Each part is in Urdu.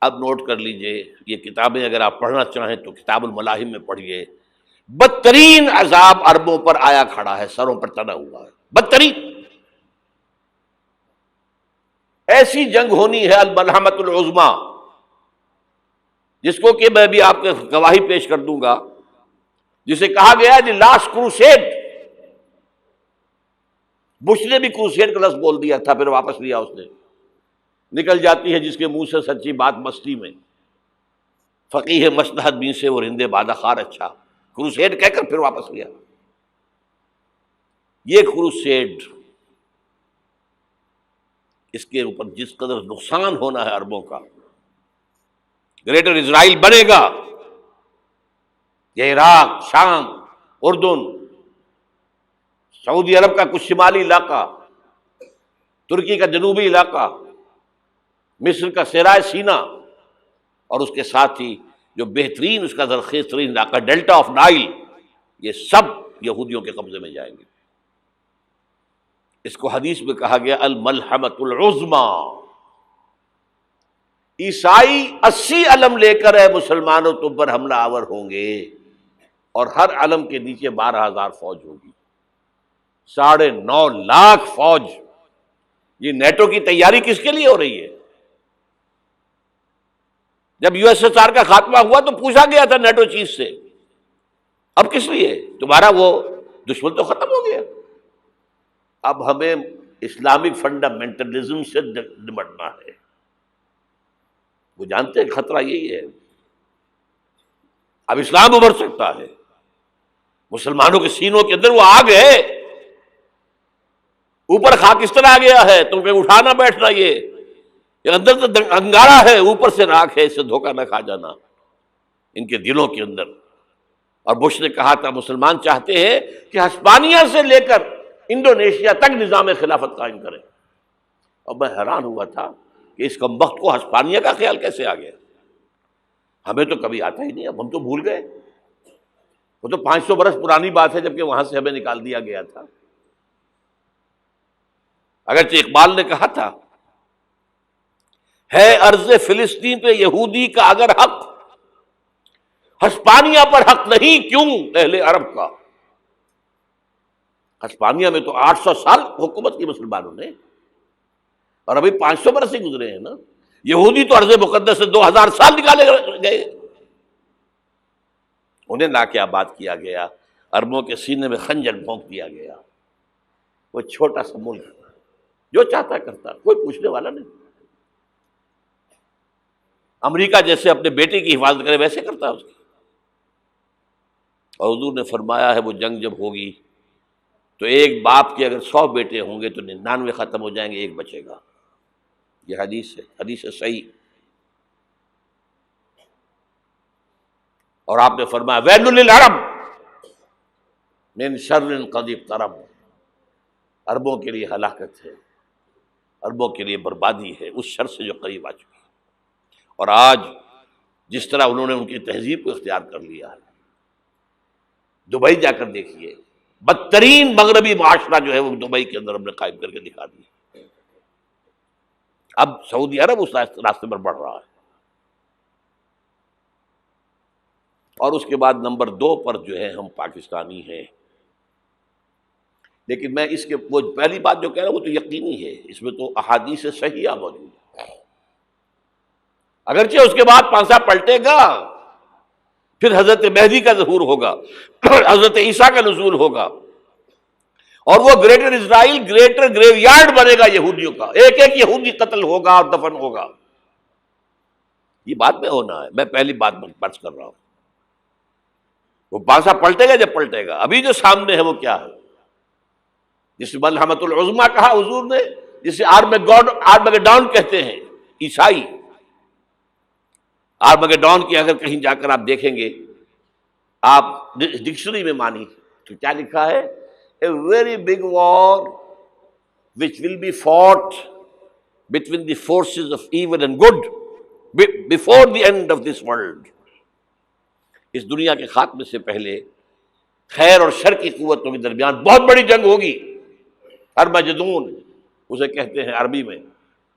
اب نوٹ کر لیجئے، یہ کتابیں اگر آپ پڑھنا چاہیں تو کتاب الملاحم میں پڑھیے. بدترین عذاب عربوں پر آیا کھڑا ہے، سروں پر تنا ہوا ہے، بدترین. ایسی جنگ ہونی ہے الملحمۃ العظمیٰ، جس کو کہ میں بھی آپ کے گواہی پیش کر دوں گا، جسے کہا گیا دی لاسٹ کروسیڈ. بش نے بھی کروسیڈ کا لفظ بول دیا تھا، پھر واپس لیا اس نے. نکل جاتی ہے جس کے منہ سے سچی بات مستی میں، فقیہ مصلحت بین سے اور ہندے بادہ خار اچھا، کروسیڈ کہہ کر پھر واپس لیا. یہ کروسیڈ، اس کے اوپر جس قدر نقصان ہونا ہے عربوں کا. گریٹر اسرائیل بنے گا، یہ عراق، شام، اردن، سعودی عرب کا کچھ شمالی علاقہ، ترکی کا جنوبی علاقہ، مصر کا صحرائے سینا، اور اس کے ساتھ ہی جو بہترین اس کا زرخیز ترین علاقہ ڈیلٹا آف نائل، یہ سب یہودیوں کے قبضے میں جائیں گے. اس کو حدیث میں کہا گیا الملحمۃ العظمیٰ. عیسائی 80 علم لے کر اے مسلمانوں تم پر حملہ آور ہوں گے، اور ہر علم کے نیچے 12,000 فوج ہوگی، 9.5 لاکھ فوج. یہ نیٹو کی تیاری کس کے لیے ہو رہی ہے؟ جب یو ایس ایس آر کا خاتمہ ہوا تو پوچھا گیا تھا نیٹو چیف سے، اب کس لیے؟ تمہارا وہ دشمن تو ختم ہو گیا، اب ہمیں اسلامک فنڈامنٹلزم سے نمٹنا ہے. وہ جانتے ہیں خطرہ یہی ہے، اب اسلام ابھر سکتا ہے. مسلمانوں کے سینوں کے اندر وہ آگ ہے، اوپر خاکستر آ گیا ہے، تم کہیں اٹھانا بیٹھنا، یہ اندر تو انگارہ ہے، اوپر سے راکھ ہے، اس سے دھوکہ نہ کھا جانا ان کے دلوں کے اندر. اور بش نے کہا تھا مسلمان چاہتے ہیں کہ ہسپانیہ سے لے کر انڈونیشیا تک نظام خلافت قائم کریں. اور میں حیران ہوا تھا کہ اس کمبخت کو ہسپانیہ کا خیال کیسے آ گیا؟ ہمیں تو کبھی آتا ہی نہیں، اب ہم تو بھول گئے. وہ تو 500 برس پرانی بات ہے جبکہ وہاں سے ہمیں نکال دیا گیا تھا. اگرچہ اقبال نے کہا تھا ہے ارض فلسطین پہ یہودی کا اگر حق، ہسپانیہ پر حق نہیں کیوں اہل عرب کا. ہسپانیہ میں تو 800 سال حکومت کی مسلمانوں نے، اور ابھی 500 برس ہی گزرے ہیں نا. یہودی تو ارض مقدس سے 2000 سال نکالے گئے. انہیں لا کے آباد کیا گیا، عربوں کے سینے میں خنجر بھونک دیا گیا. وہ چھوٹا سا ملک جو چاہتا کرتا، کوئی پوچھنے والا نہیں. امریکہ جیسے اپنے بیٹے کی حفاظت کرے ویسے کرتا ہے اس کی. اور حضور نے فرمایا ہے وہ جنگ جب ہوگی تو ایک باپ کے اگر 100 بیٹے ہوں گے تو 99 ختم ہو جائیں گے، ایک بچے گا. یہ حدیث ہے، حدیث ہے صحیح. اور آپ نے فرمایا ویل للعرب من شر قد اقترب، عربوں کے لیے ہلاکت ہے، عربوں کے لیے بربادی ہے اس شر سے جو قریب آ چکی ہے. اور آج جس طرح انہوں نے ان کی تہذیب کو اختیار کر لیا ہے، دبئی جا کر دیکھیے، بدترین مغربی معاشرہ جو ہے وہ دبئی کے اندر ہم نے قائم کر کے دکھا دیا. اب سعودی عرب اس راستے پر بڑھ رہا ہے. اور اس کے بعد نمبر 2 پر جو ہے ہم پاکستانی ہیں. لیکن میں اس کے وہ پہلی بات جو کہہ رہا ہوں وہ تو یقینی ہے، اس میں تو احادیث صحیحہ موجود ہے. اگرچہ اس کے بعد پانسا پلٹے گا، پھر حضرت مہدی کا ظہور ہوگا، حضرت عیسیٰ کا نزول ہوگا، اور وہ گریٹر اسرائیل گریٹر گریو یارڈ بنے گا یہودیوں کا. ایک ایک یہودی قتل ہوگا اور دفن ہوگا. یہ بات میں ہونا ہے، میں پہلی بات بات کر رہا ہوں. وہ پانسا پلٹے گا جب پلٹے گا. ابھی جو سامنے ہے وہ کیا ہے؟ جس ملحمۃ العظمیٰ کہا حضور نے، جسے آرمگیڈون کہتے ہیں عیسائی. آرمگیڈون کی اگر کہیں جا کر آپ دیکھیں گے، آپ ڈکشنری میں مانی تو کیا لکھا ہے؟ A very big war which will be fought between the forces of evil and good before the end of this world. اس دنیا کے خاتمے سے پہلے خیر اور شر کی قوتوں کے درمیان بہت بڑی جنگ ہوگی. ارمجدون اسے کہتے ہیں عربی میں،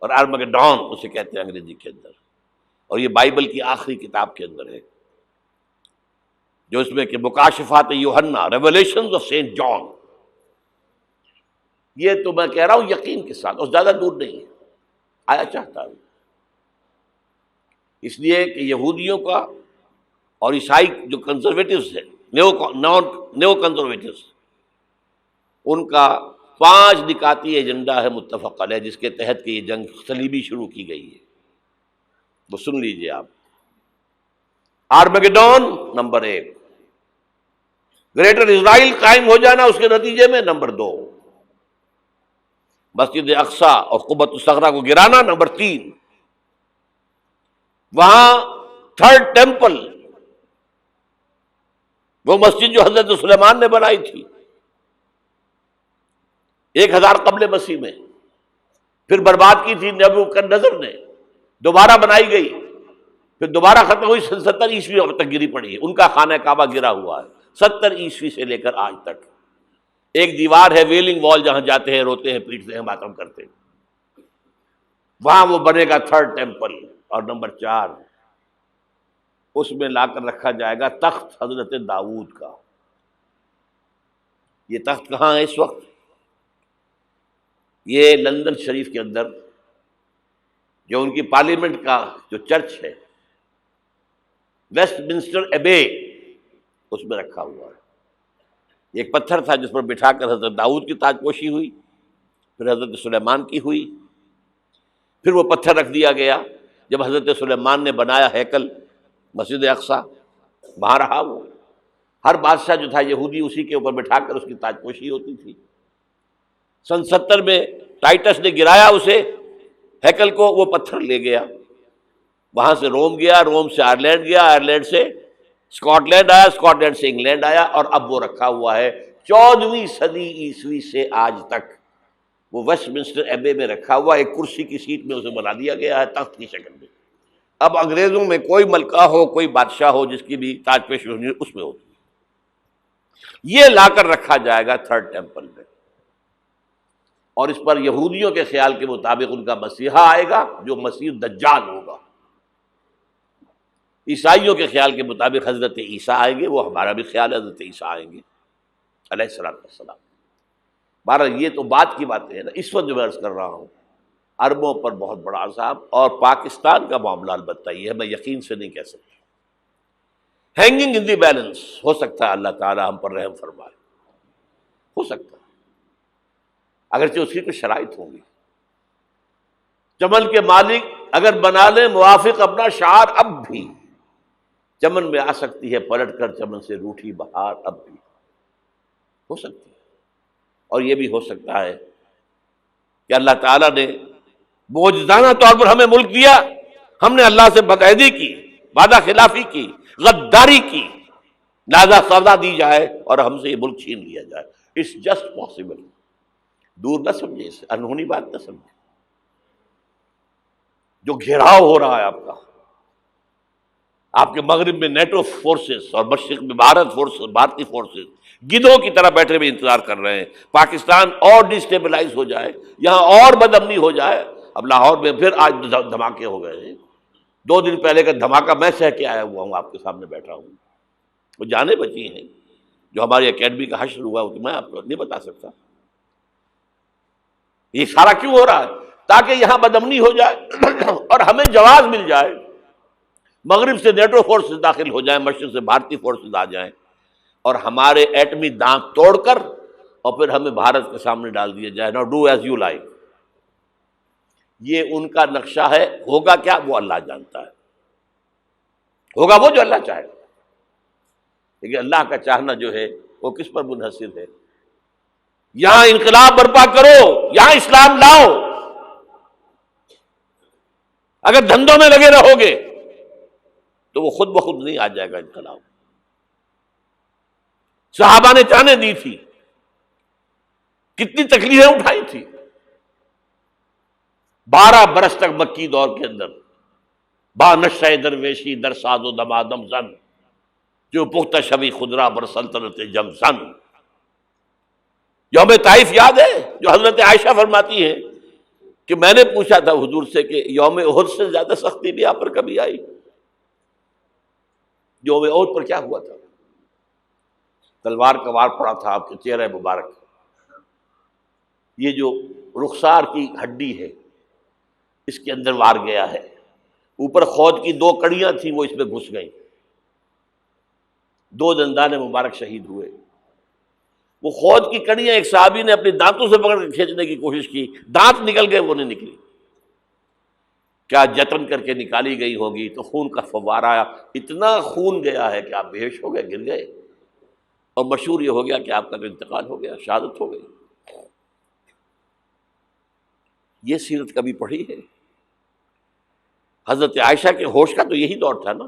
اور آرمگیڈون اسے کہتے ہیں انگریزی کے اندر. اور یہ بائبل کی آخری کتاب کے اندر ہے، جو اس میں کہ مکاشفات یوحنا، ریولیشنز آف سینٹ جان. یہ تو میں کہہ رہا ہوں یقین کے ساتھ، اور زیادہ دور نہیں ہے، آیا چاہتا ہوں. اس لیے کہ یہودیوں کا اور عیسائی جو کنزرویٹوز ہیں، نیو کنزرویٹوز، ان کا 5 نکاتی ایجنڈا ہے متفق علیہ، جس کے تحت کہ یہ جنگ صلیبی شروع کی گئی ہے. وہ سن لیجئے آپ. آرمیگیڈون نمبر 1، گریٹر اسرائیل قائم ہو جانا اس کے نتیجے میں نمبر 2، مسجد اقصی اور قبۃ الصخرہ کو گرانا نمبر 3، وہاں تھرڈ ٹیمپل، وہ مسجد جو حضرت سلیمان نے بنائی تھی 1000 قبل مسیح میں، پھر برباد کی تھی نبوکدنضر نے، دوبارہ بنائی گئی، پھر دوبارہ ختم ہوئی 70 عیسوی تک گری پڑی ہے. ان کا خانہ کعبہ گرا ہوا ہے 70 عیسوی سے لے کر آج تک. ایک دیوار ہے ویلنگ وال، جہاں جاتے ہیں، روتے ہیں، پیٹتے ہیں، ماتم کرتے ہیں، وہاں وہ بنے گا تھرڈ ٹیمپل. اور نمبر 4، اس میں لا کر رکھا جائے گا تخت حضرت داؤد کا. یہ تخت کہاں ہے اس وقت؟ یہ لندن شریف کے اندر جو ان کی پارلیمنٹ کا جو چرچ ہے، ویسٹ منسٹر ایبے، اس میں رکھا ہوا ہے. ایک پتھر تھا جس پر بٹھا کر حضرت داؤد کی تاج پوشی ہوئی، پھر حضرت سلیمان کی ہوئی، پھر وہ پتھر رکھ دیا گیا جب حضرت سلیمان نے بنایا ہیکل مسجد اقصی، وہاں رہا وہ. ہر بادشاہ جو تھا یہودی اسی کے اوپر بٹھا کر اس کی تاج پوشی ہوتی تھی. سن 70 میں ٹائٹس نے گرایا اسے، ہیکل کو، وہ پتھر لے گیا، وہاں سے روم گیا، روم سے آئرلینڈ گیا، آئرلینڈ سے اسکاٹ لینڈ آیا، اسکاٹ لینڈ سے انگلینڈ آیا، اور اب وہ رکھا ہوا ہے 14ویں صدی عیسوی سے آج تک. وہ ویسٹ منسٹر ایبے میں رکھا ہوا، ایک کرسی کی سیٹ میں اسے بنا دیا گیا ہے تخت کی شکل میں. اب انگریزوں میں کوئی ملکہ ہو، کوئی بادشاہ ہو جس کی بھی تاج پوشی ہونی اس میں ہوتی. یہ لا کر رکھا جائے گا تھرڈ ٹیمپل میں، اور اس پر یہودیوں کے خیال کے مطابق ان کا مسیحا آئے گا جو مسیح دجال ہوگا. عیسائیوں کے خیال کے مطابق حضرت عیسیٰ آئیں گے، وہ ہمارا بھی خیال ہے حضرت عیسیٰ آئیں گے علیہ السلام. بہرحال یہ تو بات کی باتیں ہیں نا. اس وقت جو میں عرض کر رہا ہوں، عربوں پر بہت بڑا عذاب، اور پاکستان کا معاملہ البتہ یہ ہے، میں یقین سے نہیں کہہ سکتا. ہینگنگ ان دی بیلنس، ہو سکتا ہے اللہ تعالیٰ ہم پر رحم فرمائے، ہو سکتا ہے، اگرچہ اس کی کچھ شرائط ہوں گی. چمن کے مالک اگر بنا لیں موافق اپنا شعار، اب بھی چمن میں آ سکتی ہے پلٹ کر چمن سے روٹھی بہار، اب بھی ہو سکتی ہے. اور یہ بھی ہو سکتا ہے کہ اللہ تعالیٰ نے معجزانہ طور پر ہمیں ملک دیا، ہم نے اللہ سے بدعہدی کی، وعدہ خلافی کی، غداری کی، لہذا سزا دی جائے اور ہم سے یہ ملک چھین لیا جائے. It's just possible. دور نہ سمجھے اسے، انہونی بات نہ سمجھے. جو گھیراؤ ہو رہا ہے آپ کے مغرب میں نیٹو فورسز اور مشرق میں بھارتی فورسز گدھوں کی طرح بیٹھے ہوئے انتظار کر رہے ہیں پاکستان اور ڈسٹیبلائز ہو جائے، یہاں اور بدامنی ہو جائے. اب لاہور میں پھر آج دھماکے ہو گئے ہیں. 2 دن پہلے کا دھماکہ میں سہ کے آیا ہوا ہوں، آپ کے سامنے بیٹھا ہوں. وہ جانیں بچی ہیں، جو ہماری اکیڈمی کا حشر ہوا وہ میں آپ کو نہیں بتا سکتا. یہ سارا کیوں ہو رہا ہے؟ تاکہ یہاں بدامنی ہو جائے اور ہمیں جواز مل جائے. مغرب سے نیٹو فورسز داخل ہو جائیں، مشرق سے بھارتی فورسز آ جائیں، اور ہمارے ایٹمی دانت توڑ کر اور پھر ہمیں بھارت کے سامنے ڈال دیا جائے. نو ڈو ایز یو لائک. یہ ان کا نقشہ ہے. ہوگا کیا وہ اللہ جانتا ہے. ہوگا وہ جو اللہ چاہے. لیکن اللہ کا چاہنا جو ہے وہ کس پر منحصر ہے؟ یہاں انقلاب برپا کرو، یہاں اسلام لاؤ. اگر دھندوں میں لگے رہو گے تو وہ خود بخود نہیں آ جائے گا انقلاب. صحابہ نے جانیں دی تھی، کتنی تکلیفیں اٹھائی تھی. 12 برس تک مکی دور کے اندر با نشہ درویشی در ساز و دمادم زن، جو پختہ شبی خدرا بر سلطنت جم زن. یوم طائف یاد ہے جو حضرت عائشہ فرماتی ہے کہ میں نے پوچھا تھا حضور سے کہ یوم احد سے زیادہ سختی بھی آپ پر کبھی آئی؟ یوم احد پر کیا ہوا تھا؟ تلوار کا وار پڑا تھا آپ کے چہرہ مبارک، یہ جو رخسار کی ہڈی ہے اس کے اندر وار گیا ہے، اوپر خود کی 2 کڑیاں تھیں وہ اس میں گھس گئیں، 2 دندان مبارک شہید ہوئے۔ وہ خود کی کڑیاں ایک صحابی نے اپنے دانتوں سے پکڑ کے کھینچنے کی کوشش کی، دانت نکل گئے، وہ نہیں نکلی، کیا جتن کر کے نکالی گئی ہوگی تو خون کا فوارہ آیا، اتنا خون گیا ہے کہ آپ بے ہوش ہو گئے، گر گئے، اور مشہور یہ ہو گیا کہ آپ کا تو انتقال ہو گیا، شہادت ہو گئی۔ یہ سیرت کبھی پڑھی ہے؟ حضرت عائشہ کے ہوش کا تو یہی دور تھا نا،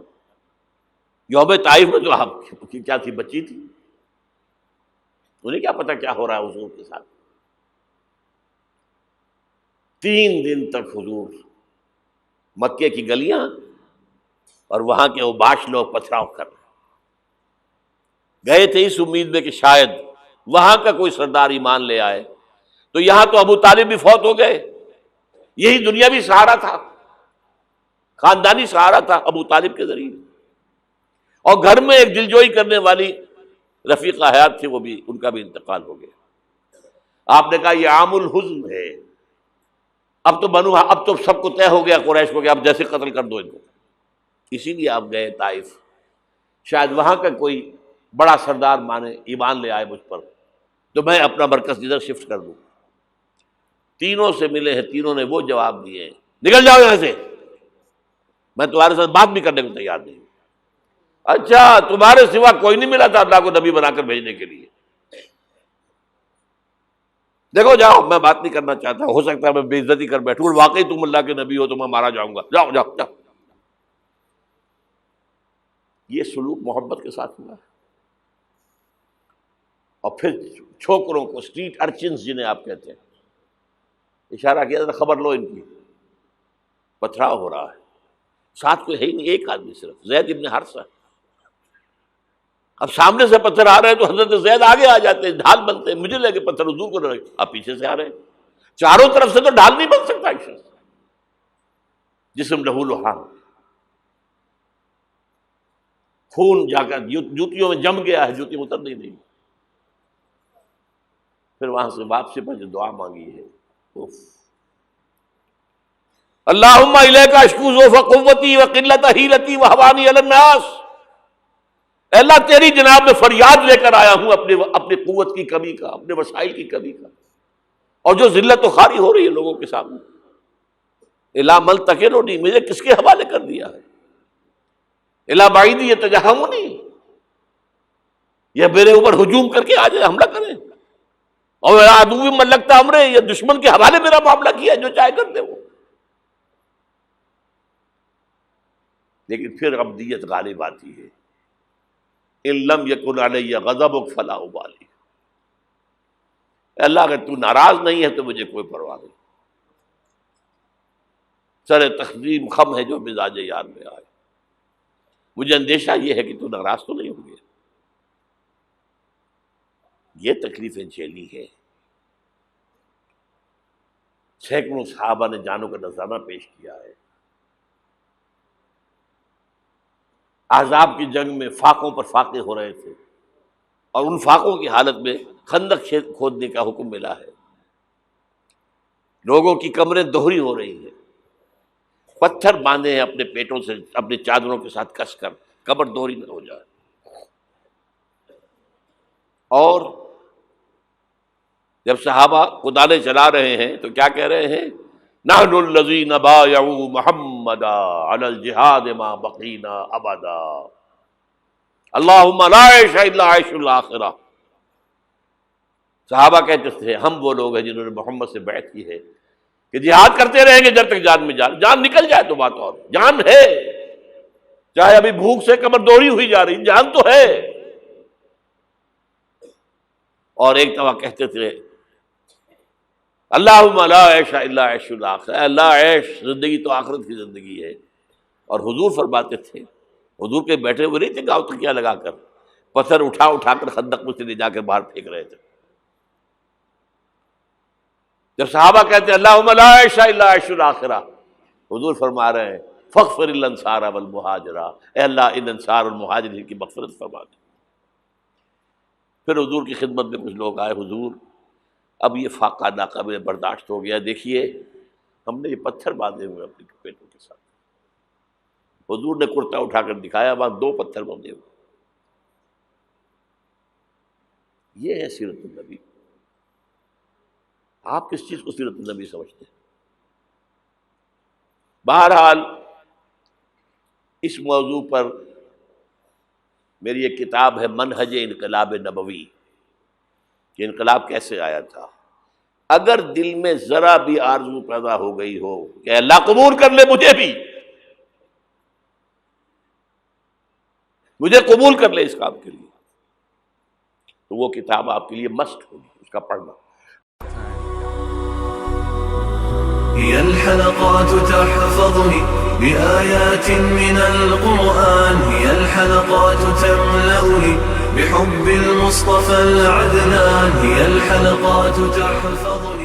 یوم طائف میں تو آپ کی کیا تھی، بچی تھی، انہیں کیا پتا کیا ہو رہا ہے حضور کے ساتھ۔ 3 دن تک حضور مکے کی گلیاں اور وہاں کے اوباش لوگ پتھراؤ کر رہے گئے تھے اس امید میں کہ شاید وہاں کا کوئی سردار ایمان لے آئے، تو یہاں تو ابو طالب بھی فوت ہو گئے، یہی دنیاوی سہارا تھا، خاندانی سہارا تھا ابو طالب کے ذریعے، اور گھر میں ایک دلجوئی کرنے والی رفیقہ حیات تھی، وہ بھی، ان کا بھی انتقال ہو گیا۔ آپ نے کہا یہ عام الحزن ہے، اب تو سب کو طے ہو گیا قریش کو کہ آپ جیسے قتل کر دو ان کو، اسی لیے آپ گئے طائف، شاید وہاں کا کوئی بڑا سردار مانے ایمان لے آئے مجھ پر تو میں اپنا مرکز ادھر شفٹ کر دوں۔ تینوں سے ملے ہیں، تینوں نے وہ جواب دیے ہیں، نکل جاؤ یہاں سے، میں تمہارے ساتھ بات بھی کرنے کو تیار نہیں ہوں۔ اچھا، تمہارے سوا کوئی نہیں ملا تھا اللہ کو نبی بنا کر بھیجنے کے لیے؟ دیکھو جاؤ، میں بات نہیں کرنا چاہتا، ہو سکتا ہے میں بے عزتی کر بیٹھوں، اور واقعی تم اللہ کے نبی ہو تو میں مارا جاؤں گا، جاؤ جاؤ جاؤ۔ یہ سلوک محبت کے ساتھ ہوا ہے۔ اور پھر چھوکروں کو، اسٹریٹ ارچنز جنہیں آپ کہتے ہیں، اشارہ کیا تھا، خبر لو ان کی، پتھراؤ ہو رہا ہے، ساتھ کوئی ہے ہی نہیں، ایک آدمی صرف، زید ابن حارثہ۔ اب سامنے سے پتھر آ رہے ہیں تو حضرت زید آگے آ جاتے ہیں، ڈھال بنتے ہیں، مجھے لگے پتھر حضور کو رہے، آپ پیچھے سے آ رہے ہیں، چاروں طرف سے تو ڈھال نہیں بن سکتا ایک شخص، جسم لہو لہان، خون جا کر جوتیوں میں جم گیا ہے، جوتی اتر نہیں۔ پھر وہاں سے واپسی پر جو دعا مانگی ہے، اللہم الیک اشکو ضعف قوتی وقلت حیلتی وہوانی علی الناس، اے اللہ تیری جناب میں فریاد لے کر آیا ہوں اپنی قوت کی کمی کا، اپنے وسائل کی کمی کا، اور جو ذلت و خواری ہو رہی ہے لوگوں کے سامنے، الا من تکلنی، مجھے کس کے حوالے کر دیا ہے، الا بعیدی یتجہمنی، یہ میرے اوپر ہجوم کر کے آ جائے، حملہ کرے، اور عدو من لگتا امرے، یہ دشمن کے حوالے میرا معاملہ کیا، جو چاہے کر دے وہ۔ لیکن پھر عبدیت غالب آتی ہے، ان لم یکن علی غضبک فلا ابالی، اللہ اگر تو ناراض نہیں ہے تو مجھے کوئی پرواہ نہیں، سر تقسیم خم ہے جو مزاج یار میں آئے، مجھے اندیشہ یہ ہے کہ تو ناراض تو نہیں ہوگی۔ یہ تکلیفیں جھیلی ہے، سینکڑوں صحابہ نے جانوں کا نذرانہ پیش کیا ہے، احزاب کی جنگ میں فاقوں پر فاقے ہو رہے تھے، اور ان فاقوں کی حالت میں خندق کھودنے کا حکم ملا ہے، لوگوں کی کمریں دوہری ہو رہی ہیں، پتھر باندھے ہیں اپنے پیٹوں سے، اپنے چادروں کے ساتھ کس کر، کمر دوہری نہ ہو جائے۔ اور جب صحابہ کدالیں چلا رہے ہیں تو کیا کہہ رہے ہیں؟ نحن الذین بایعوا محمدا علی الجہاد ما بقینا ابدا، اللہم لا عیش الا عیش الاخرہ۔ صحابہ کہتے تھے ہم وہ لوگ ہیں جنہوں نے محمد سے بیعت کی ہے کہ جہاد کرتے رہیں گے جب تک جان میں جان نکل جائے تو بات، اور جان ہے، چاہے ابھی بھوک سے کمر دوڑی ہوئی جا رہی، جان تو ہے۔ اور ایک دفعہ کہتے تھے اللہم لا عیش الا عیش الاخرہ، اے اللہ عیش، زندگی تو آخرت کی زندگی ہے۔ اور حضور فرماتے تھے، حضور کے بیٹھے ہوئے نہیں تھے گاؤں تکیہ لگا کر، پتھر اٹھا کر خندق میں سے لے جا کر باہر پھینک رہے تھے، جب صحابہ کہتے ہیں اللہم لا عیش الا عیش الآخرہ، حضور فرما رہے ہیں فاغفر الانصار والمہاجرہ، اے اللہ ان انصار اور مہاجرین کی مغفرت فرما دے۔ پھر حضور کی خدمت میں کچھ لوگ آئے، حضور اب یہ فاقہ ناقابل برداشت ہو گیا، دیکھیے ہم نے یہ پتھر باندھے ہوئے اپنے پیٹوں کے ساتھ۔ حضور نے کرتا اٹھا کر دکھایا، وہاں 2 پتھر باندھے ہوئے۔ یہ ہے سیرت النبی۔ آپ کس چیز کو سیرت النبی سمجھتے ہیں؟ بہرحال اس موضوع پر میری ایک کتاب ہے منہج انقلاب نبوی، کہ انقلاب کیسے آیا تھا۔ اگر دل میں ذرا بھی آرزو پیدا ہو گئی ہو کہ اللہ قبول کر لے مجھے قبول کر لے اس کام کے لیے، تو وہ کتاب آپ کے لیے مست ہوگی، اس کا پڑھنا۔ هي الحلقات تحفظني بآيات من القرآن، هي الحلقات تملأني بحب المصطفى العدنان، هي الحلقات تحفظني